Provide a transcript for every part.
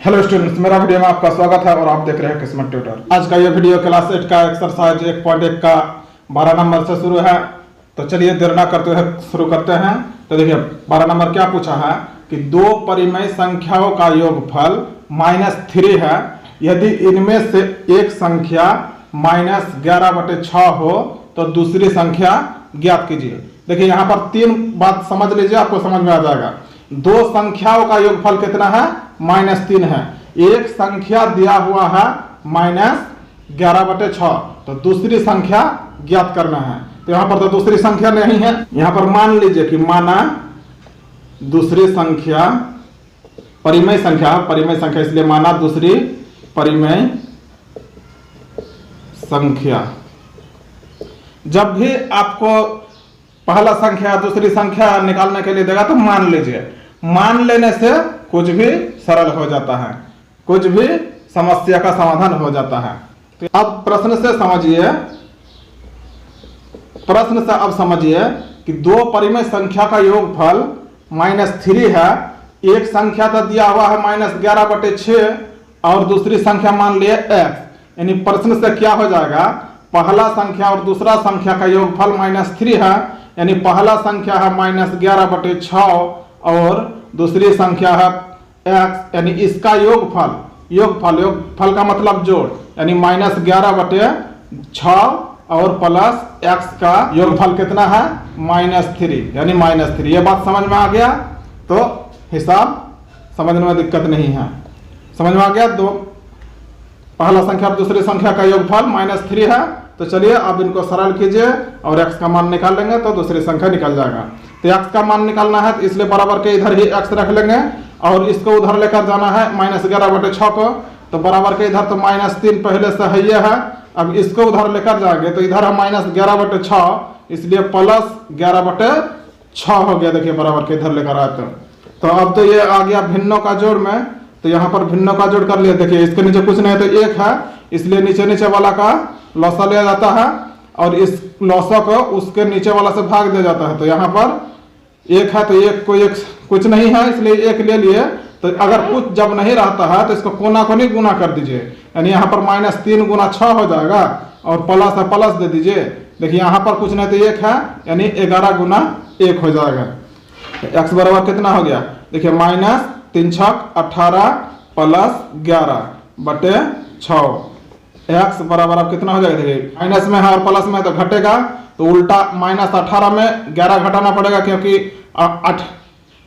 Hello students, मेरा video में आपका स्वागत है और आप देख रहे हैं किस्मत ट्यूटर। आज का ये वीडियो क्लास 8 का एक्सरसाइज 1.1 का 12 नंबर से शुरू है। तो चलिए देर ना करते हुए शुरू करते हैं। तो देखिए 12 नंबर क्या पूछा है कि दो परिमेय संख्याओं का योगफल -3 है। यदि इनमें से एक संख्या -11/6 हो तो दूसरी संख्या ज्ञात कीजिए। देखिए यहाँ पर तीन बात समझ लीजिए, आपको समझ में आ जाएगा। दो संख्याओं का योगफल कितना है? -3 है। एक संख्या दिया हुआ है -11/6, तो दूसरी संख्या ज्ञात करना है। तो यहाँ पर तो दूसरी संख्या नहीं है। यहाँ पर मान लीजिए कि माना दूसरी संख्या परिमेय संख्या, इसलिए माना दूसरी परिमेय संख्या। जब भी आपको पहला संख्या दूसरी संख्या निकालने के लिए देगा तो मान लीजिए। मान लेने से कुछ भी सरल हो जाता है, कुछ भी समस्या का समाधान हो जाता है। तो अब प्रश्न से अब समझिए कि दो परिमेय संख्या का योगफल -3 है। एक संख्या तो दिया हुआ है -11/6 और दूसरी संख्या मान लिए x। यानी प्रश्न से क्या हो जाएगा, पहला संख्या और दूसरा संख्या का योगफल -3 है, यानी पहला संख्या है -11/6 और दूसरी संख्या है x, यानी इसका योगफल का मतलब जोड़, यानी -11/6 और प्लस x का योगफल कितना है? -3, यानी -3। ये बात समझ में आ गया तो हिसाब समझने में दिक्कत नहीं है। समझ में आ गया? दो पहला संख्या और दूसरी संख्या का योगफल -3 है। तो चलिए अब इनको सरल कीजिए और x का मान निकाल लेंगे तो दूसरी संख्या निकल जाएगा। तो x का मान निकालना है तो इसलिए बराबर के इधर ही x रख लेंगे और इसको उधर लेकर जाना है -11/6 को। तो बराबर के इधर तो -3 पहले से है ये है। अब इसको उधर लेकर जाएंगे तो इधर है -11/6, इसलिए +11/6 हो गया। देखिए बराबर के इधर लेकर आते तो अब तो ये आ गया भिन्नों का जोड़ में। तो यहाँ पर भिन्नों का जोड़ कर लिया। देखिए इसके नीचे कुछ नहीं तो 1 है, इसलिए नीचे वाला का लौसा लिया जाता है और इस लौसा को उसके नीचे वाला से भाग दिया जाता है। तो यहाँ पर 1 है तो 1 को 1 कुछ नहीं है, इसलिए 1 ले लिए। तो अगर कुछ जब नहीं रहता है तो इसको कोना को नहीं गुना कर दीजिए, यानी यहाँ पर -3 × 6 हो जाएगा और प्लस है प्लस दे दीजिए। देखिए यहाँ पर कुछ नहीं तो 1 है, यानी 11 × 1 हो जाएगा। x बराबर कितना हो गया? देखिए -3 × 6 18 + 11/6। x बराबर अब कितना हो जाएगा? देखिए माइनस में है और प्लस में है तो घटेगा, तो उल्टा -18 में 11 घटाना पड़ेगा, क्योंकि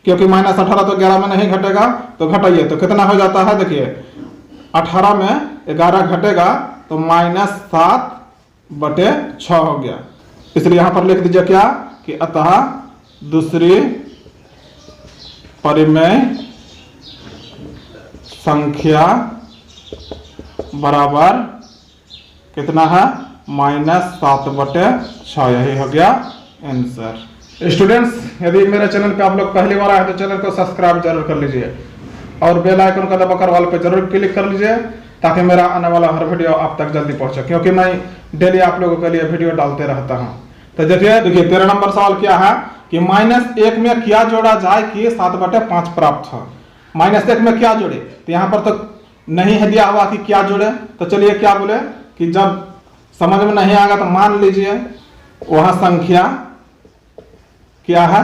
-18 तो 11 में नहीं घटेगा। तो घटाइए तो कितना हो जाता है? देखिए 18 में 11 घटेगा तो -7/6 हो गया। इसलिए यहाँ पर लिख दीजिए क्या कि अतः दूसरी परिमेय संख्या बराबर कितना है? -7/6। यही हो गया आंसर। स्टूडेंट्स, यदि मेरे चैनल पे आप लोग पहली बार आए तो चैनल को सब्सक्राइब जरूर कर लीजिए और बेल आइकन का दबाकर वाल पे जरूर क्लिक कर लीजिए, ताकि मेरा आने वाला हर वीडियो आप तक जल्दी पहुंचे, क्योंकि मैं डेली आप लोगों के लिए वीडियो डालते रहता हूं। तो देखिए 13 नंबर सवाल क्या है कि -1 में क्या जोड़ा जाए कि 7/5 प्राप्त हो। -1 में क्या जोड़े? तो यहाँ पर तो नहीं है दिया हुआ कि क्या जोड़े। तो चलिए क्या बोले कि जब समझ में नहीं आएगा तो मान लीजिए वहां संख्या क्या है?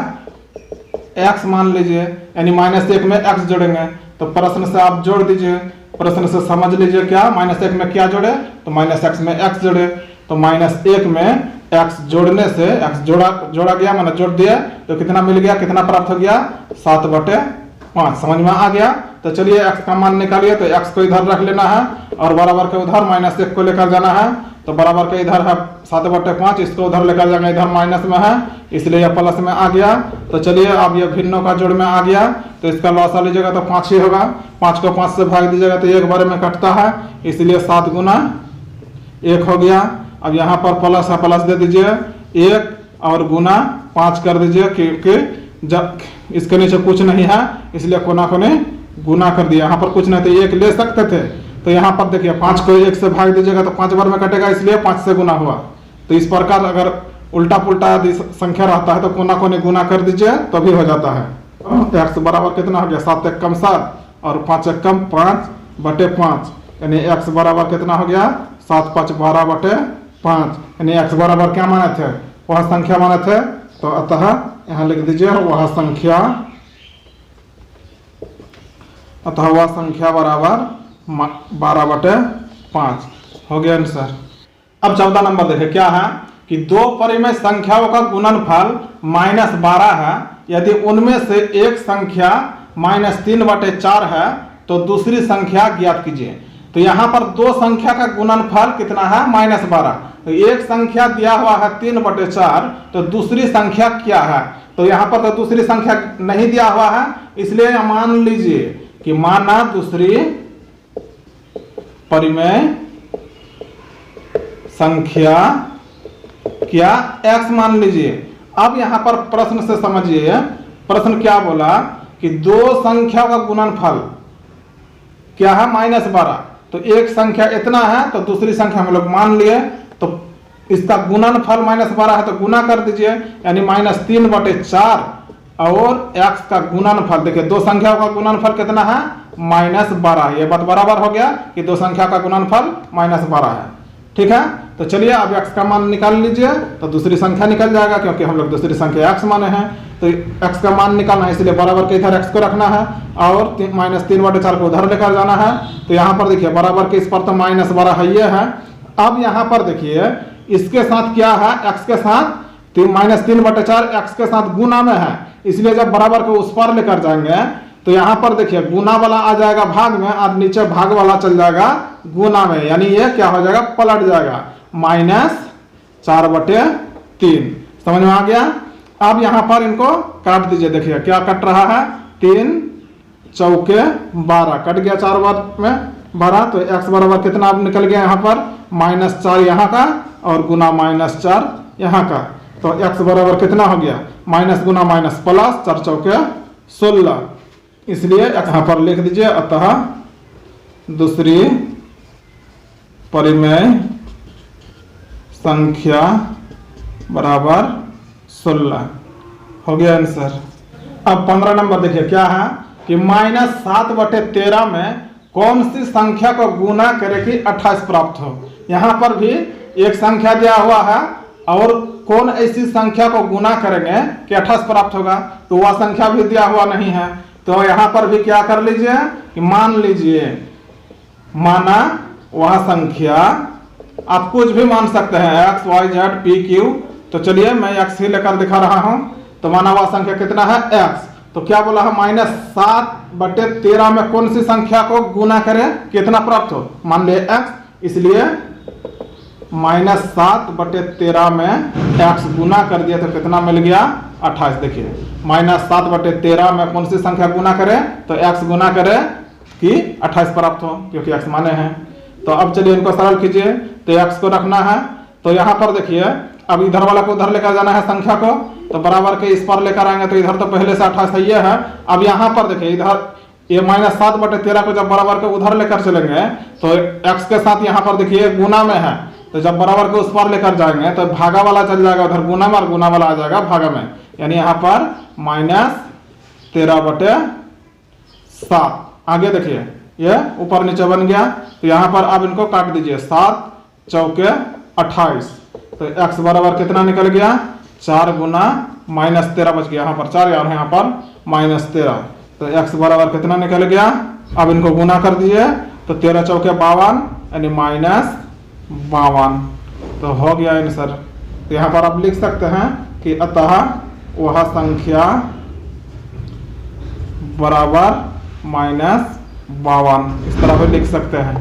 x मान लीजिए, यानी -1 में x जोड़ेंगे। तो प्रश्न से आप जोड़ दीजिए, प्रश्न से समझ लीजिए क्या -1 में क्या जोड़े? तो -x में x जोड़े। तो -1 में x जोड़ने से x जोड़ा गया, मैंने जोड़ दिया तो कितना मिल गया? कितना प्राप्त हो गया? 7/5। समझ में आ गया? तो चलिए x का मान निकालिए। तो x को इधर रख लेना है और बराबर के उधर -1 को लेकर जाना है। तो बराबर के इधर है 7/5, इसको उधर लेकर जाएंगे, इधर माइनस में है इसलिए यह प्लस में आ गया। तो चलिए अब ये भिन्नों का जोड़ में आ गया, तो इसका लौसा लीजिएगा तो 5 ही होगा। 5 को 5 से भाग दीजिएगा तो 1 बार में कटता है, इसलिए 7 × 1 हो गया। अब यहाँ पर प्लस है, प्लस दे दीजिए 1 और गुना 5 कर दीजिए, क्योंकि जब इसके नीचे कुछ नहीं है इसलिए कोना को नहीं गुना कर दिया। यहाँ पर कुछ नहीं तो 1 ले सकते थे, तो यहाँ पर देखिए 5 को 1 से भाग दीजिएगा तो 5 बार में कटेगा, इसलिए 5 से गुना हुआ। तो इस प्रकार अगर उल्टा पुल्टा यदि संख्या रहता है तो कोना को गुना कर दीजिए तो भी हो जाता है। x बराबर कितना हो गया? 7 × 1 = 7 और 5 एकम 5/5 यानी x बराबर कितना हो गया 7 5 12/5 यानी x बराबर क्या माने थे, वह संख्या माने थे। तो अतः यहाँ लिख दीजिए वह संख्या, अतः वह संख्या बराबर 12/5 हो गया आंसर। अब 14 नंबर देखिए क्या है कि दो परिमेय संख्याओं का गुणनफल -12 है, यदि उनमें से एक संख्या -3/4 है तो दूसरी संख्या ज्ञात कीजिए। तो यहाँ पर दो संख्या का गुणनफल कितना है -12, तो एक संख्या दिया हुआ है 3/4, तो दूसरी संख्या क्या है। तो यहाँ पर तो दूसरी संख्या नहीं दिया हुआ है, इसलिए मान लीजिए कि माना दूसरी परिमेय संख्या क्या x मान लीजिए। अब यहाँ पर प्रश्न से समझिए, प्रश्न क्या बोला कि दो संख्या का गुणनफल क्या है -12, तो एक संख्या इतना है तो दूसरी संख्या हम लोग मान लिए, तो इसका गुणनफल -12 है तो गुना कर दीजिए, यानी -3/4 और x का गुणनफल देखिए दो संख्याओं का गुणनफल कितना है -12। ये बात बराबर हो गया कि दो संख्या का गुणनफल -12 है। ठीक है, तो चलिए अब x का मान निकाल लीजिए, तो दूसरी संख्या निकल जाएगा क्योंकि हम लोग दूसरी संख्या x माने हैं। तो x का मान निकालना है, इसलिए बराबर के इधर x को रखना है और -3/4 को उधर लेकर जाना है। तो यहाँ पर देखिए बराबर के इस पर तो -12 है ये है। अब यहाँ पर देखिए इसके साथ क्या है, x के साथ -3/4 x के साथ गुना में है, इसलिए जब बराबर को उस पर लेकर जाएंगे तो यहाँ पर देखिए गुना वाला आ जाएगा भाग में और नीचे भाग वाला चल जाएगा गुना में, यानी ये क्या हो जाएगा पलट जाएगा -4/3। समझ में आ गया। अब यहाँ पर इनको काट दीजिए, देखिए क्या कट रहा है 3 चौके 12 कट गया 4 बार में 12, तो x बराबर कितना अब निकल गया यहाँ पर -4 यहाँ का और गुना -4 यहाँ का। तो x बराबर कितना हो गया माइनस गुना माइनस प्लस 4 चौके 16, इसलिए यहाँ पर लिख दीजिए अतः दूसरी परिमेय संख्या बराबर 16 हो गया आंसर। अब 15 नंबर देखिए क्या है कि -7/13 में कौन सी संख्या को गुना करे कि 28 प्राप्त हो। यहाँ पर भी एक संख्या दिया हुआ है और कौन ऐसी संख्या को गुना करेंगे कि 28 प्राप्त होगा, तो वह संख्या भी दिया हुआ नहीं है। तो यहाँ पर भी क्या कर लीजिए कि मान लीजिए, माना वह संख्या आप कुछ भी मान सकते हैं x y z p q, तो चलिए मैं x ही लेकर दिखा रहा हूं। तो माना वह संख्या कितना है x, तो क्या बोला है -7/13 में कौन सी संख्या को गुना करें कितना प्राप्त हो, मान लिए x, इसलिए -7/13 में x गुना कर दिया तो कितना मिल गया 28। देखिए -7/13 में कौन सी संख्या गुना करे तो x गुना करे कि 28 प्राप्त हो, क्योंकि x माने हैं। तो अब चलिए इनको सरल कीजिए, तो x को रखना है। तो यहाँ पर देखिए अब इधर वाला को उधर लेकर जाना है संख्या को, तो बराबर के इस पर लेकर आएंगे, तो इधर तो पहले से 28 है ये है। अब यहाँ पर देखिए इधर ये -7/13 को जब बराबर के उधर लेकर चलेंगे तो x के साथ यहाँ पर देखिए गुना में है, तो जब बराबर को उस पर लेकर जाएंगे तो भागा वाला चल जाएगा उधर गुना में और गुना वाला आ जाएगा भागा में, यानी यहाँ पर -13/7। आगे देखिए ये ऊपर नीचे बन गया, तो यहाँ पर अब इनको काट दीजिए 7 चौके 28, तो x बराबर कितना निकल गया 4 गुना -13 बच गया, यहाँ पर 4 और यहाँ पर -13, तो x बराबर कितना निकल गया। अब इनको गुना कर दीजिए तो 13 चौके 52 यानी -52, तो हो गया आंसर। तो यहाँ पर आप लिख सकते हैं कि अतः वह संख्या बराबर -52, इस तरह भी लिख सकते हैं।